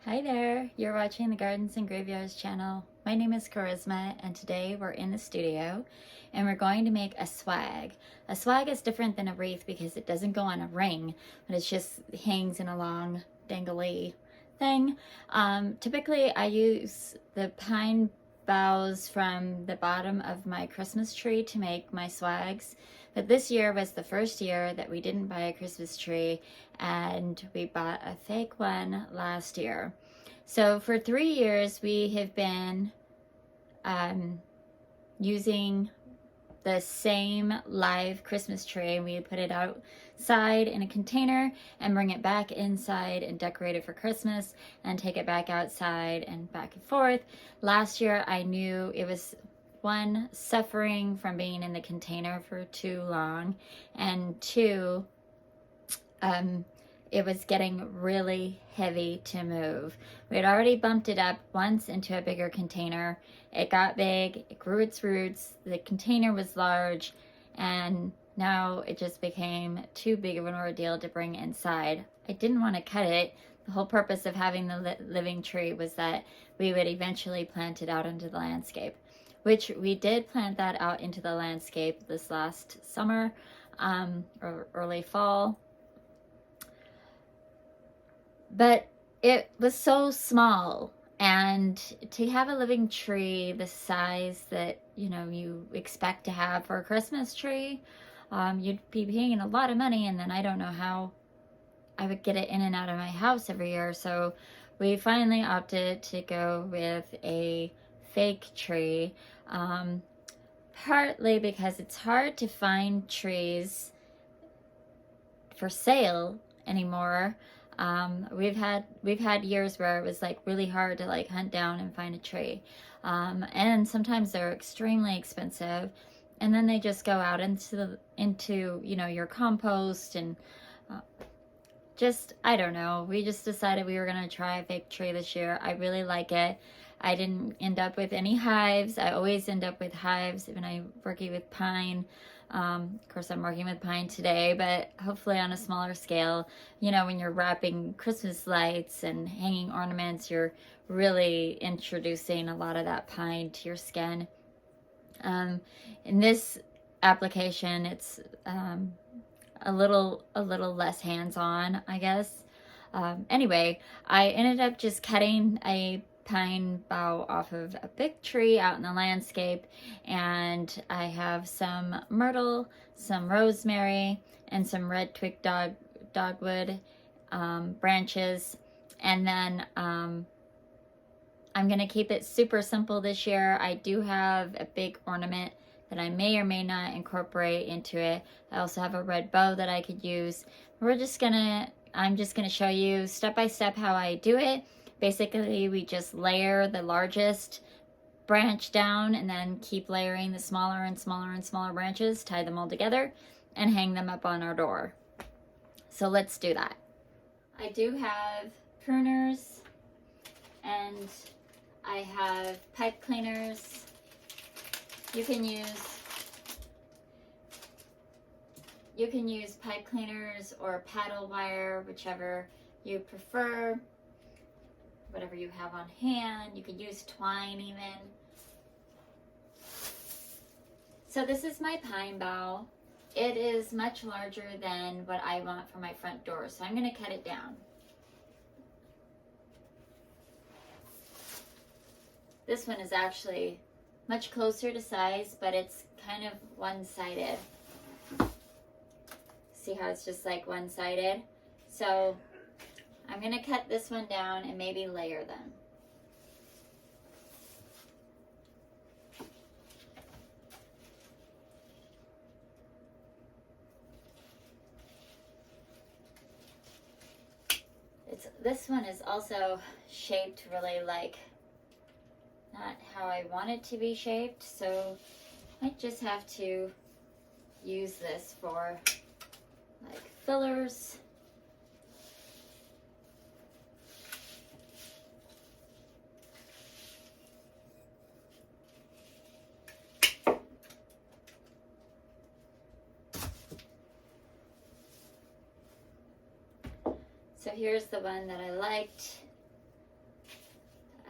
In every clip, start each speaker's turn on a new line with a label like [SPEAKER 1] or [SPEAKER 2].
[SPEAKER 1] Hi there, you're watching the Gardens and Graveyards channel. My name is Charisma and today we're in the studio and we're going to make a swag. A swag is different than a wreath because it doesn't go on a ring, but it just hangs in a long dangly thing. Typically I use the pine boughs from the bottom of my Christmas tree to make my swags. But this year was the first year that we didn't buy a Christmas tree and we bought a fake one last year. So for 3 years we have been using the same live Christmas tree. We put it outside in a container and bring it back inside and decorate it for Christmas and take it back outside and back and forth. Last year I knew it was one, suffering from being in the container for too long, and two, it was getting really heavy to move. We had already bumped it up once into a bigger container. It got big, it grew its roots, the container was large, and now it just became too big of an ordeal to bring inside. I didn't want to cut it. The whole purpose of having the living tree was that we would eventually plant it out into the landscape, which we did plant that out into the landscape this last summer or early fall. But it was so small, and to have a living tree the size that you expect to have for a Christmas tree, you'd be paying a lot of money, and then I don't know how I would get it in and out of my house every year. So we finally opted to go with a fake tree, partly because it's hard to find trees for sale anymore. We've had years where it was like really hard to like hunt down and find a tree, and sometimes they're extremely expensive, and then they just go out into your compost and just, I don't know. We just decided we were gonna try a fake tree this year. I really like it. I didn't end up with any hives. I always end up with hives when I'm working with pine. Of course, I'm working with pine today, but hopefully on a smaller scale. When you're wrapping Christmas lights and hanging ornaments, you're really introducing a lot of that pine to your skin. In this application, it's a little less hands-on, I guess. Anyway, I ended up just cutting a pine bough off of a big tree out in the landscape, and I have some myrtle, some rosemary, and some red twig dogwood branches. And then I'm gonna keep it super simple this year. I do have a big ornament that I may or may not incorporate into it. I also have a red bow that I could use. I'm just gonna show you step by step how I do it. Basically, we just layer the largest branch down and then keep layering the smaller and smaller and smaller branches, tie them all together, and hang them up on our door. So let's do that. I do have pruners, and I have pipe cleaners. You can use pipe cleaners or paddle wire, whichever you prefer. Whatever you have on hand. You could use twine even. So this is my pine bough. It is much larger than what I want for my front door, so I'm going to cut it down. This one is actually much closer to size, but it's kind of one-sided. See how it's just like one-sided? So I'm going to cut this one down and maybe layer them. This one is also shaped really like not how I want it to be shaped, so I just have to use this for like fillers. So here's the one that I liked.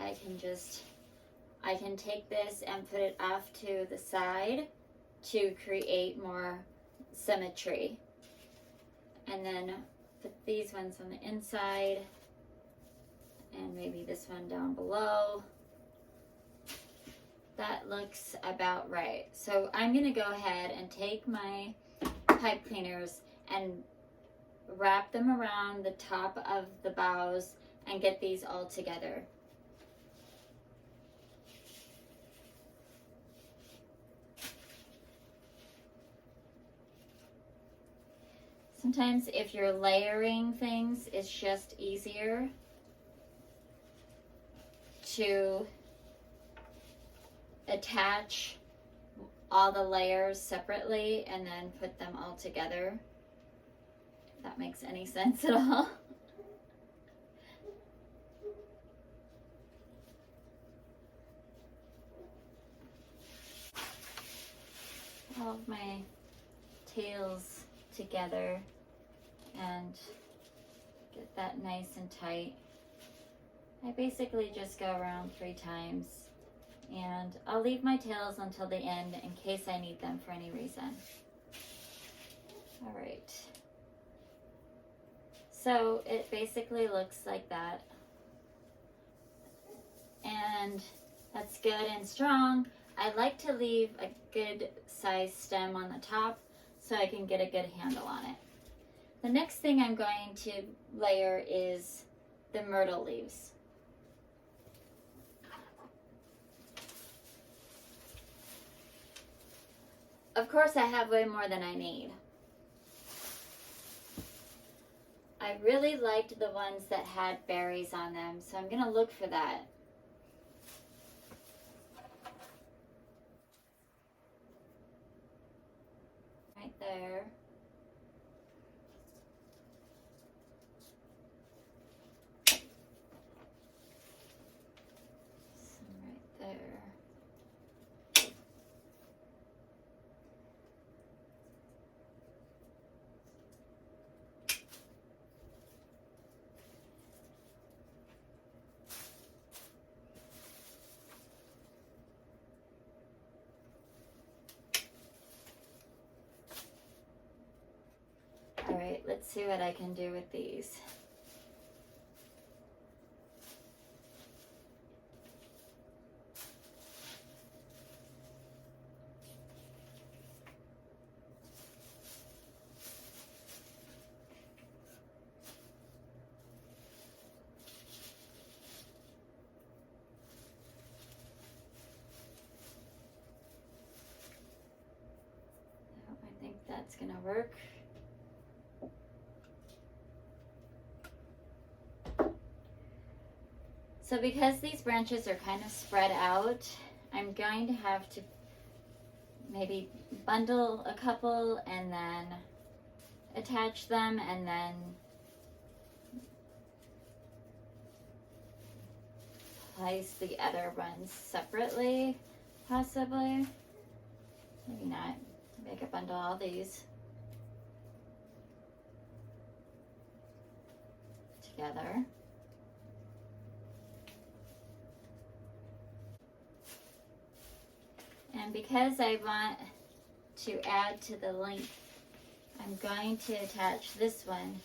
[SPEAKER 1] I can take this and put it off to the side to create more symmetry. And then put these ones on the inside and maybe this one down below. That looks about right. So I'm gonna go ahead and take my pipe cleaners and wrap them around the top of the boughs and get these all together. Sometimes if you're layering things, it's just easier to attach all the layers separately and then put them all together. If that makes any sense at all. All of my tails together and get that nice and tight. I basically just go around 3 times, and I'll leave my tails until the end in case I need them for any reason. All right. So it basically looks like that. And that's good and strong. I like to leave a good size stem on the top so I can get a good handle on it. The next thing I'm going to layer is the myrtle leaves. Of course, I have way more than I need. I really liked the ones that had berries on them, so I'm gonna look for that. Right there. Some right there. All right, let's see what I can do with these. I think that's gonna work. So because these branches are kind of spread out, I'm going to have to maybe bundle a couple and then attach them and then place the other ones separately, possibly. Maybe not. Maybe I could bundle all these together. And because I want to add to the length, I'm going to attach this one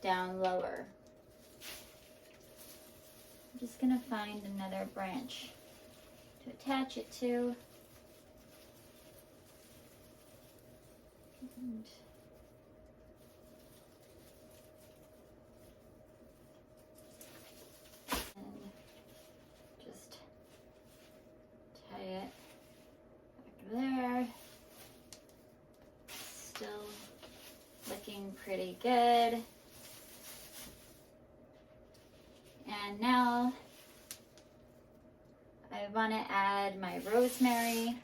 [SPEAKER 1] down lower. I'm just going to find another branch to attach it to. And just tie it there. Still looking pretty good. And now I want to add my rosemary.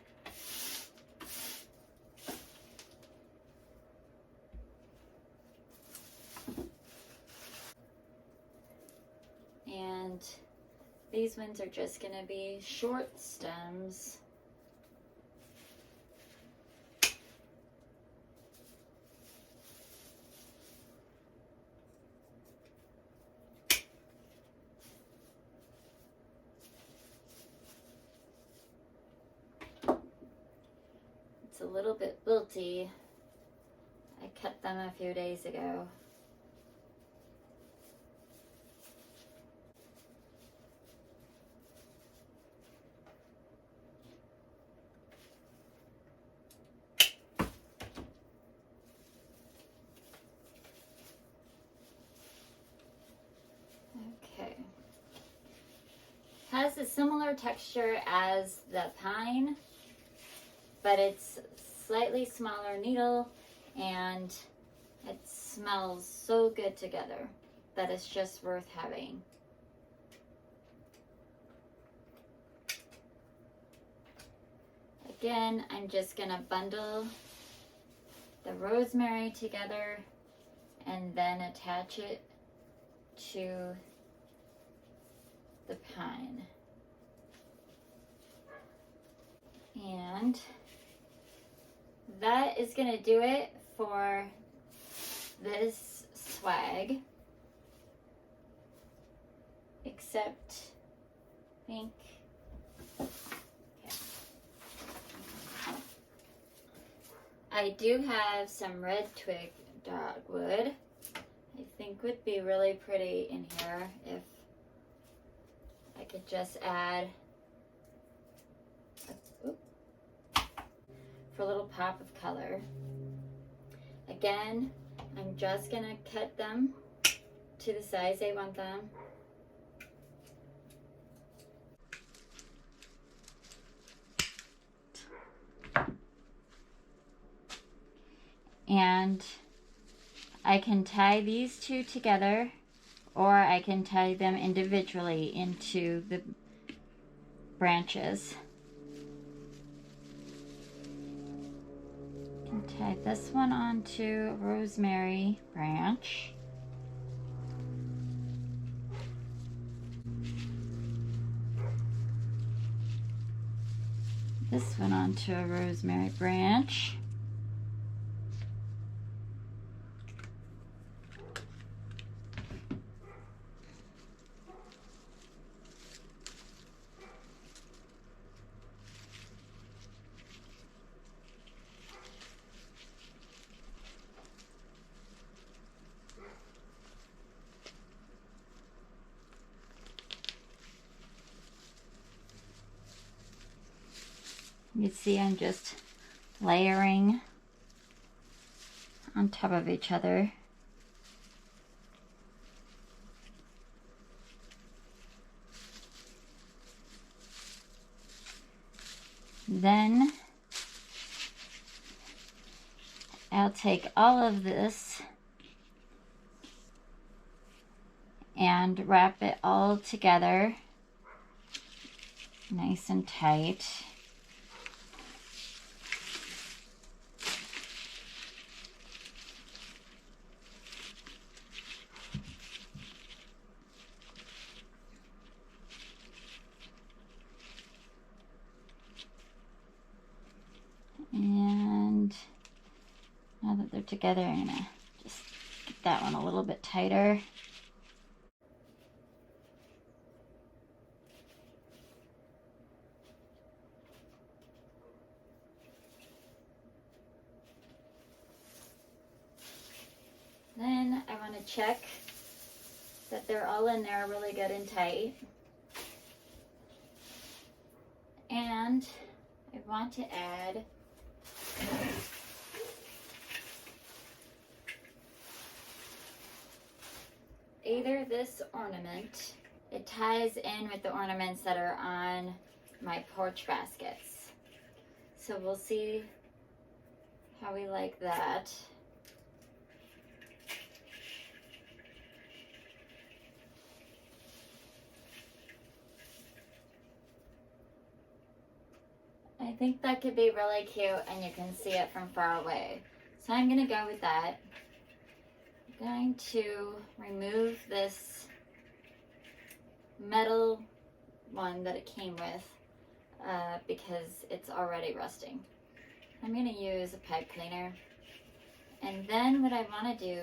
[SPEAKER 1] And these ones are just going to be short stems. it's a little bit wilty. I cut them a few days ago. Okay. Has a similar texture as the pine, but it's slightly smaller needle, and it smells so good together that it's just worth having. Again, I'm just gonna bundle the rosemary together and then attach it to the pine. And that is gonna do it for this swag, except I think, okay. I do have some red twig dogwood. I think would be really pretty in here if I could just add for a little pop of color. Again, I'm just gonna cut them to the size I want them. And I can tie these two together, or I can tie them individually into the branches. I can tie this one onto a rosemary branch. This one onto a rosemary branch. You see I'm just layering on top of each other. Then I'll take all of this and wrap it all together nice and tight. And now that they're together, I'm gonna just get that one a little bit tighter. Then I want to check that they're all in there really good and tight. And I want to add either this ornament. It ties in with the ornaments that are on my porch baskets. So we'll see how we like that. I think that could be really cute and you can see it from far away. So I'm going to go with that. I'm going to remove this metal one that it came with because it's already rusting. I'm going to use a pipe cleaner. And then what I want to do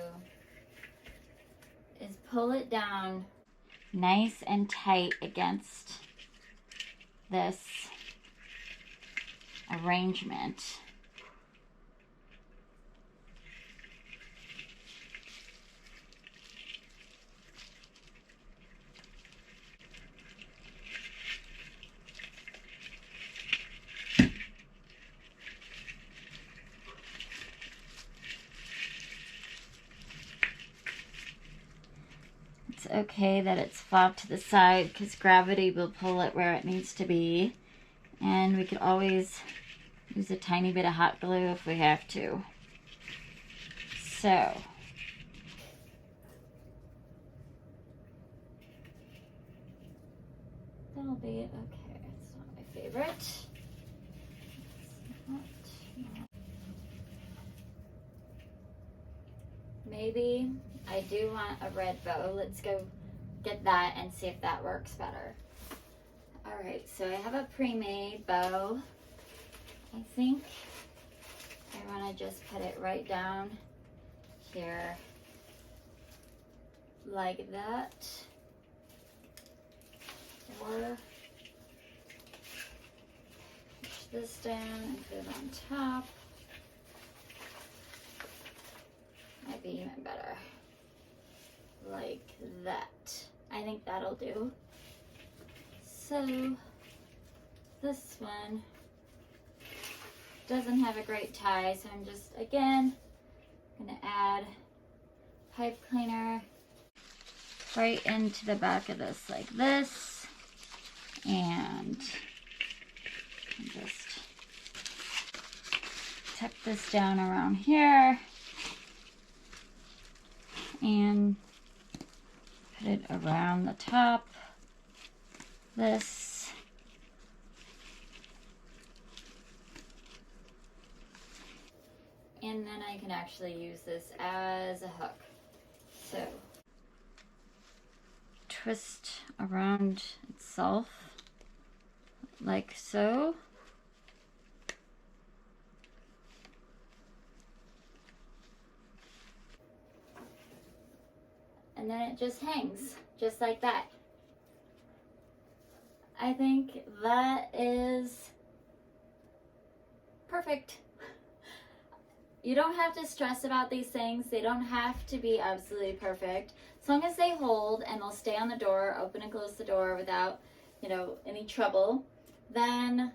[SPEAKER 1] is pull it down nice and tight against this arrangement. okay that it's flopped to the side because gravity will pull it where it needs to be. And we could always use a tiny bit of hot glue if we have to. So, that'll be it. Okay, it's not my favorite. Maybe I do want a red bow. Let's go get that and see if that works better. All right, so I have a pre-made bow. I think I want to just put it right down here like that, or push this down and put it on top. Might be even better, like that. I think that'll do. So this one doesn't have a great tie, so I'm just, again, gonna add pipe cleaner right into the back of this like this, and just tuck this down around here and put it around the top, this. And then I can actually use this as a hook. So, twist around itself like so. And then it just hangs, just like that. I think that is perfect. You don't have to stress about these things. They don't have to be absolutely perfect. As long as they hold and they'll stay on the door, open and close the door without, you know, any trouble, then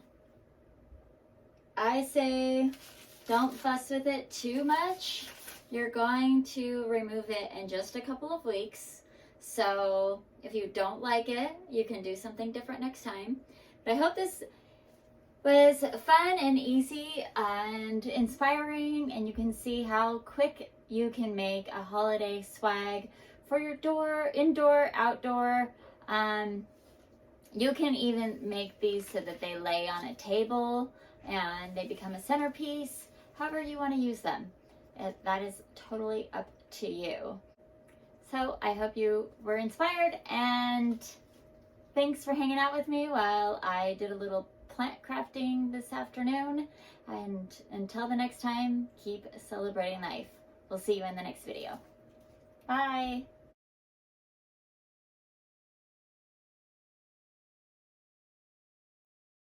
[SPEAKER 1] I say don't fuss with it too much. You're going to remove it in just a couple of weeks. So if you don't like it, you can do something different next time. But I hope this was fun and easy and inspiring, and you can see how quick you can make a holiday swag for your door, indoor, outdoor. You can even make these so that they lay on a table and they become a centerpiece, however you want to use them. That is totally up to you. So I hope you were inspired, and thanks for hanging out with me while I did a little plant crafting this afternoon. And until the next time, keep celebrating life. We'll see you in the next video. Bye.